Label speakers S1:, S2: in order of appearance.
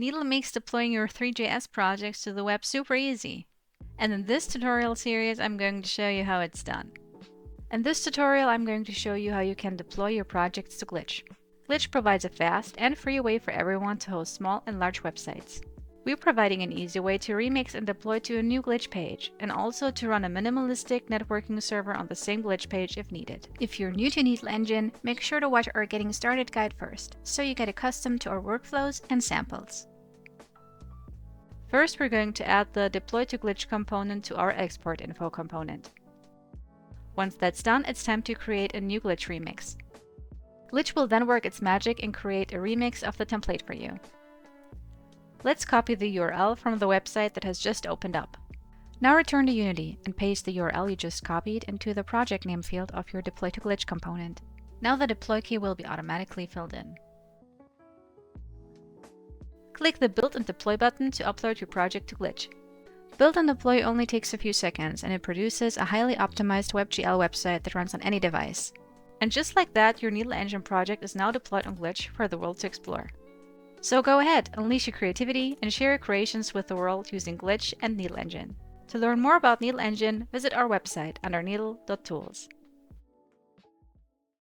S1: Needle makes deploying your Three.js projects to the web super easy. And in this tutorial series, I'm going to show you how it's done. In this tutorial, I'm going to show you how you can deploy your projects to Glitch. Glitch provides a fast and free way for everyone to host small and large websites. We're providing an easy way to remix and deploy to a new Glitch page, and also to run a minimalistic networking server on the same Glitch page if needed. If you're new to Needle Engine, make sure to watch our Getting Started guide first, so you get accustomed to our workflows and samples. First, we're going to add the Deploy to Glitch component to our Export Info component. Once that's done, it's time to create a new Glitch remix. Glitch will then work its magic and create a remix of the template for you. Let's copy the URL from the website that has just opened up. Now return to Unity and paste the URL you just copied into the project name field of your Deploy to Glitch component. Now the deploy key will be automatically filled in. Click the Build and Deploy button to upload your project to Glitch. Build and deploy only takes a few seconds, and it produces a highly optimized WebGL website that runs on any device. And just like that, your Needle Engine project is now deployed on Glitch for the world to explore. So go ahead, unleash your creativity, and share your creations with the world using Glitch and Needle Engine. To learn more about Needle Engine, visit our website under needle.tools.